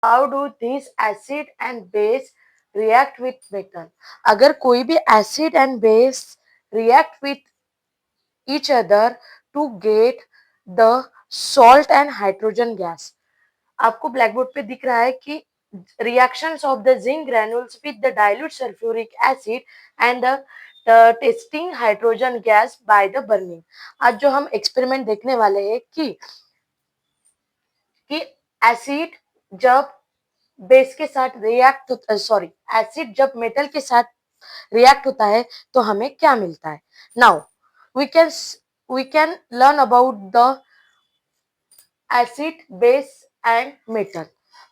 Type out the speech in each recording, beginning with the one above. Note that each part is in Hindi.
How do this acid and base react with metal? अगर कोई भी acid and base react with each other to get the salt and hydrogen gas. आपको ब्लैक बोर्ड पे दिख रहा है कि reactions of the zinc granules with the dilute sulfuric acid and the testing hydrogen gas by the burning. आज जो हम एक्सपेरिमेंट देखने वाले हैं कि एसिड जब बेस के साथ रिएक्ट सॉरी एसिड जब मेटल के साथ रिएक्ट होता है तो हमें क्या मिलता है. Now we can we can learn about the acid base and metal.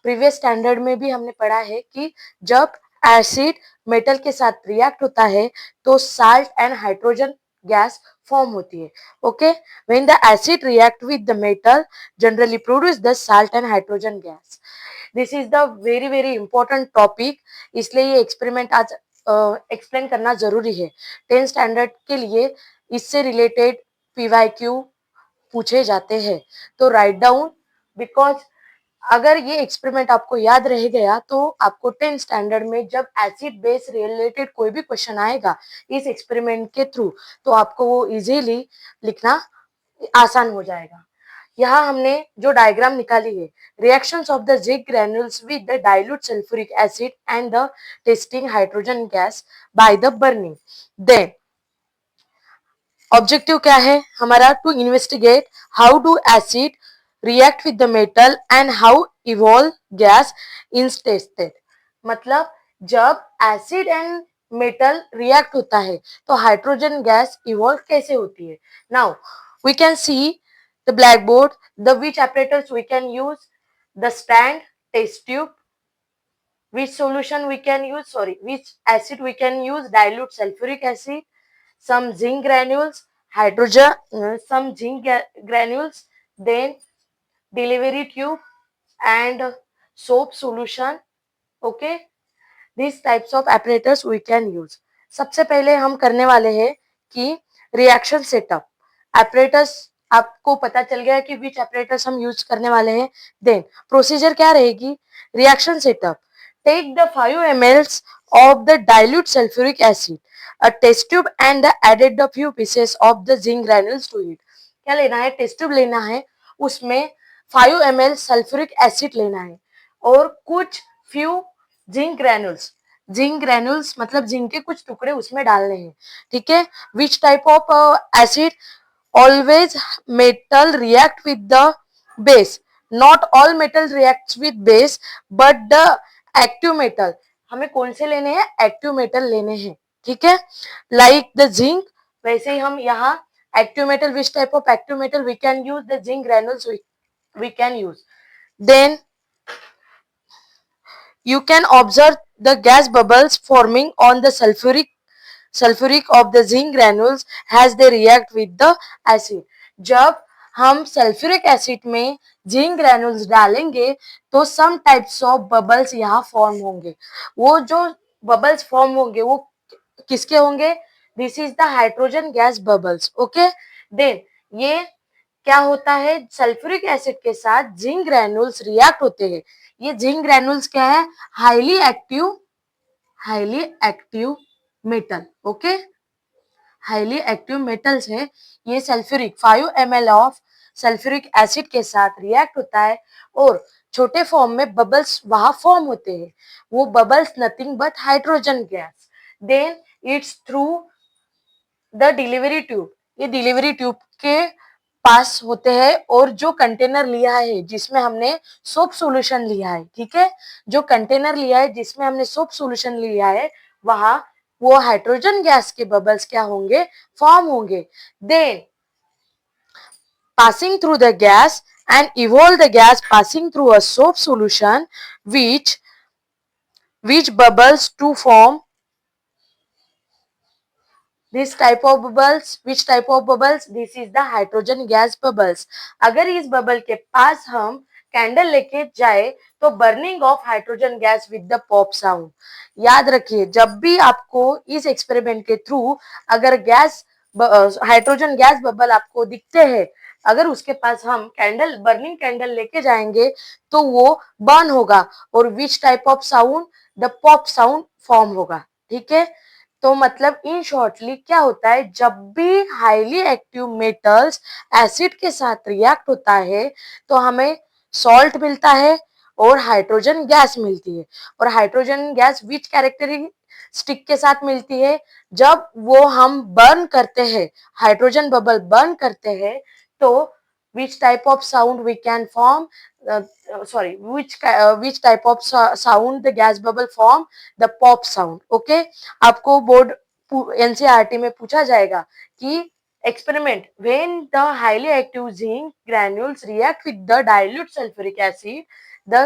Previous standard में भी हमने पढ़ा है कि जब एसिड मेटल के साथ रिएक्ट होता है तो salt and hydrogen gas form होती है. Okay, when the acid react with the metal generally produce the salt and hydrogen gas. This is the very very important topic, इसलिए ये एक्सपेरिमेंट आज एक्सप्लेन करना जरूरी है. 10th स्टैंडर्ड के लिए इससे रिलेटेड पीवाईक्यू पूछे जाते हैं, तो राइट डाउन, बिकॉज अगर ये एक्सपेरिमेंट आपको याद रह गया तो आपको 10th स्टैंडर्ड में जब एसिड बेस रिलेटेड कोई भी क्वेश्चन आएगा इस एक्सपेरिमेंट के थ्रू तो आपको वो इजीली लिखना आसान हो जाएगा. यहाँ हमने जो डायग्राम निकाली है, reactions of the zinc granules with the dilute sulphuric acid and the testing hydrogen gas by the burning. Then objective क्या है हमारा? To investigate how do acid react with the metal and how evolve gas in tested. मतलब जब एसिड एंड मेटल रिएक्ट होता है तो हाइड्रोजन गैस इवॉल्व कैसे होती है. Now we can see the blackboard, the which apparatus we can use, the stand, test tube, which solution we can use, which acid we can use, dilute sulfuric acid, some zinc granules, hydrogen, some zinc granules, then delivery tube and soap solution. Okay, these types of apparatus we can use. सबसे पहले हम करने वाले हैं कि रिएक्शन सेटअप. apparatus आपको पता चल गया कि विच apparatus हम यूज करने वाले हैं. देन प्रोसीजर क्या रहेगी? Reaction setup. Take the 5 ml of the dilute sulfuric acid, a test tube and added the few pieces of the zinc granules to it. क्या लेना है? टेस्ट ट्यूब लेना है, उसमें 5 ml सल्फ्यूरिक एसिड लेना है और कुछ few zinc granules. Zinc granules मतलब जिंक के कुछ टुकड़े उसमें डालने हैं. ठीक है. विच type of acid? Always metal react with the base. Not all metal react with base but the active metal. हमें कौन से लेने हैं? एक्टिव मेटल लेने हैं. ठीक है. लाइक द जिंक, वैसे ही हम यहाँ active metal, which type of active metal we can use? The zinc granules we can use. Then you can observe the gas bubbles forming on the sulfuric of the zinc granules as they react with the acid. जब हम सल्फ्यूरिक एसिड में जिंक ग्रैनुल्स डालेंगे तो सम टाइप्स ऑफ बबल्स यहाँ फॉर्म होंगे. वो जो बबल्स फॉर्म होंगे वो किसके होंगे? This is the hydrogen gas bubbles. Okay. Then ये क्या होता है? सल्फ्यूरिक एसिड के साथ जिंक ग्रैनुल्स रिएक्ट होते हैं. ये जिंक ग्रैनुल्स क्या है? Highly active metal. Okay, highly active metals है. ये sulphuric 5 ml of sulphuric acid के साथ रिएक्ट होता है और छोटे फॉर्म में बबल्स वहां फॉर्म होते हैं. वो bubbles nothing but hydrogen gas. Then it's through the delivery tube. ये डिलीवरी ट्यूब के पास होते हैं और जो कंटेनर लिया है जिसमें हमने सोप सॉल्यूशन लिया है, ठीक है, जो कंटेनर लिया है जिसमें हमने सोप सॉल्यूशन लिया है वहां वो हाइड्रोजन गैस के बबल्स क्या होंगे? फॉर्म होंगे. Then passing through the gas and evolve the gas passing through a soap solution which bubbles to form this type of bubbles. Which type of bubbles? This is the hydrogen gas bubbles. अगर इस बबल के पास हम कैंडल लेके जाए तो burning of hydrogen gas with the pop sound. याद रखिए जब भी आपको इस एक्सपेरिमेंट के थ्रू अगर गैस हाइड्रोजन गैस बबल आपको दिखते हैं अगर उसके पास हम कैंडल, बर्निंग कैंडल लेके जाएंगे तो वो बर्न होगा और which type of sound, the pop sound form होगा। ठीक है, तो मतलब इन शॉर्टली क्या होता है, जब भी हाईली एक्टिव मेटल्स एसिड के साथ रिएक्ट होता है तो हमें सॉल्ट मिलता है और हाइड्रोजन गैस मिलती है। और हाइड्रोजन गैस विच कैरेक्टरिस्टिक के साथ मिलती है, जब वो हम बर्न करते हैं, हाइड्रोजन बबल बर्न करते हैं, तो which type of sound we can form, sorry, which type of sound the gas bubble form, the pop sound. Okay, आपको बोर्ड एनसीईआरटी में पूछा जाएगा कि experiment when the highly active zinc granules react with the dilute sulfuric acid, the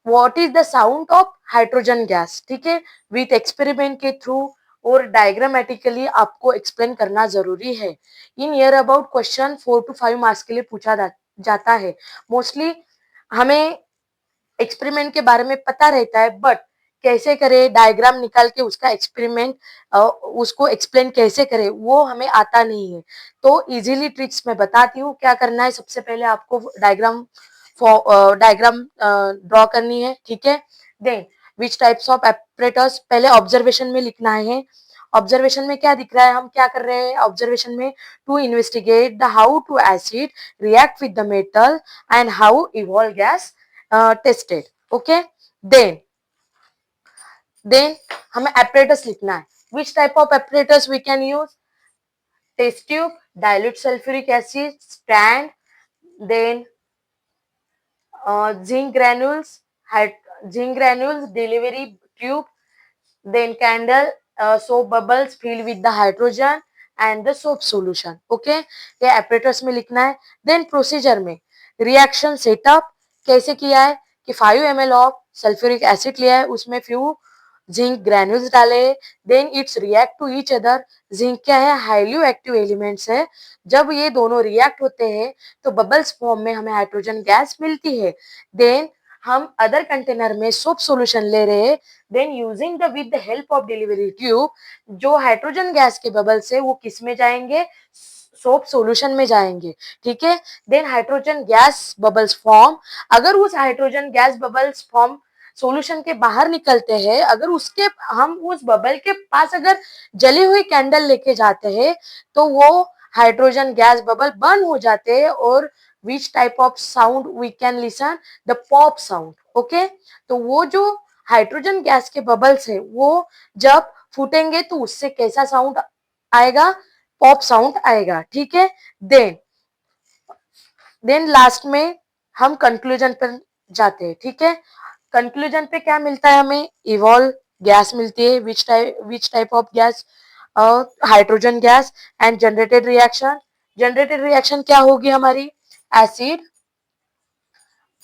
what is the sound of hydrogen gas. ठीक है, विथ एक्सपेरिमेंट के थ्रू और डायग्रामेटिकली आपको एक्सप्लेन करना जरूरी है। In year about question 4 to 5 marks के लिए पूछा जाता है। मोस्टली हमें एक्सपेरिमेंट के बारे में पता रहता है, बट कैसे करें, डायग्राम निकाल के उसका एक्सपेरिमेंट उसको एक्सप्लेन कैसे करें वो हमें आता नहीं है। तो इजीली ट्रिक्स मैं बताती हूँ क्या करना है। सबसे पहले आपको डायग्राम ड्रॉ करनी है। ठीक है, then which types of apparatus पहले ऑब्जर्वेशन में लिखना है। ऑब्जर्वेशन में क्या दिख रहा है, हम क्या कर रहे हैं ऑब्जर्वेशन में, to investigate the how to acid react with the metal and how evolve gas tested. Okay, then हमें apparatus लिखना है। which type of apparatus we can use, test tube, dilute sulfuric acid, stand, then zinc granules, zinc granules, delivery tube, then candle, soap bubbles filled with the hydrogen and the soap solution. Okay, ये apparatus में लिखना है। then procedure में reaction setup कैसे किया है कि 5 ml ऑफ सल्फ्यूरिक एसिड लिया है, उसमें फ्यू जिंक ग्रेन्यूल्स डाले, then it's react to each other. Zinc क्या है, हाईली एक्टिव एलिमेंट्स है। जब ये दोनों रिएक्ट होते हैं तो बबल्स फॉर्म में हमें हाइड्रोजन गैस मिलती है। देन हम अदर कंटेनर में सोप सॉल्यूशन ले रहे हैं, then using the with the help of delivery tube, जो हाइड्रोजन गैस के बबल्स है वो किस में जाएंगे, सोप सॉल्यूशन में जाएंगे। ठीक है, then hydrogen gas bubbles form. अगर उस hydrogen gas bubbles form solution के बाहर निकलते हैं, अगर उसके हम उस बबल के पास अगर जली हुई कैंडल लेके जाते हैं तो वो हाइड्रोजन गैस बबल बर्न हो जाते हैं और which type of sound we can listen, the pop sound. Okay, तो वो जो हाइड्रोजन गैस के बबल्स है वो जब फूटेंगे तो उससे कैसा साउंड आएगा, पॉप साउंड आएगा। ठीक है, देन लास्ट में हम कंक्लूजन पर जाते हैं। ठीक है, कंक्लूजन पे क्या मिलता है हमें, इवॉल्व गैस मिलती है, विच type of gas, hydrogen gas. And generated reaction क्या होगी हमारी, acid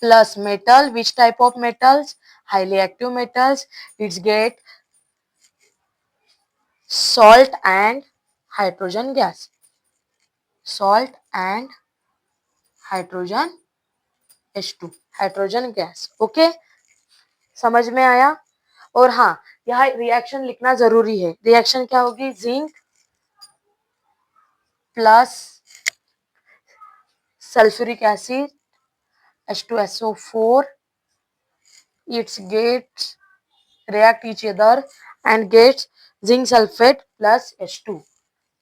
plus metal, which type of metals, highly active metals, it's get salt and hydrogen gas, salt and hydrogen H2, hydrogen gas. Okay, समझ में आया। और हाँ, यहाँ रिएक्शन लिखना जरूरी है। रिएक्शन क्या होगी, zinc plus sulphuric acid H2SO4, it's gets react each other and gets zinc sulfate plus H2,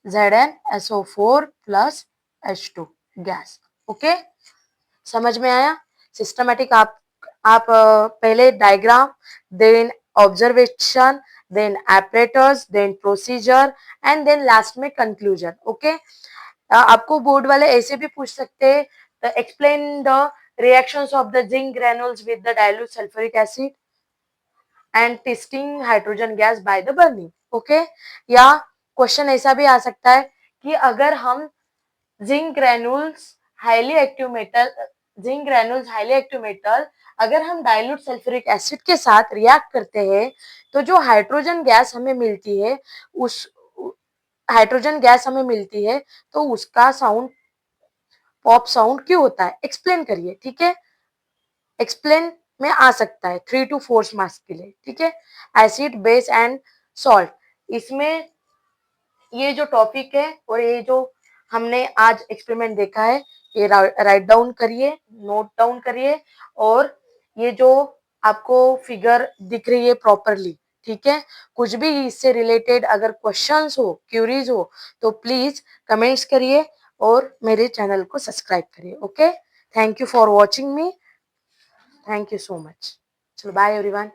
ZnSO4 plus H2 gas. Okay, समझ में आया। सिस्टमेटिक आप पहले diagram, then observation, then apparatus, then procedure and then last में कंक्लूजन। ओके, आपको बोर्ड वाले ऐसे भी पूछ सकते हैं, explain the reactions of the zinc granules with the dilute sulphuric acid and testing hydrogen gas by the burning. Okay, या क्वेश्चन ऐसा भी आ सकता है कि अगर हम zinc granules highly active metal, zinc granules highly active metal अगर हम डाइल्यूट सल्फ्यूरिक एसिड के साथ रिएक्ट करते हैं तो जो हाइड्रोजन गैस हमें मिलती है, उस हाइड्रोजन गैस हमें मिलती है तो उसका साउंड पॉप साउंड क्यों होता है, एक्सप्लेन करिए। ठीक है, एक्सप्लेन में आ सकता है 3 to 4 मार्क्स के लिए। ठीक है, एसिड बेस एंड सॉल्ट, इसमें ये जो टॉपिक है और ये जो हमने आज एक्सपेरिमेंट देखा है ये राइट डाउन करिए, नोट डाउन करिए, और ये जो आपको फिगर दिख रही है प्रॉपरली, ठीक है। कुछ भी इससे रिलेटेड अगर क्वेश्चंस हो, क्यूरीज हो, तो प्लीज कमेंट्स करिए और मेरे चैनल को सब्सक्राइब करिए। Okay, thank you for watching me, thank you so much. चलो बाय एवरीवन।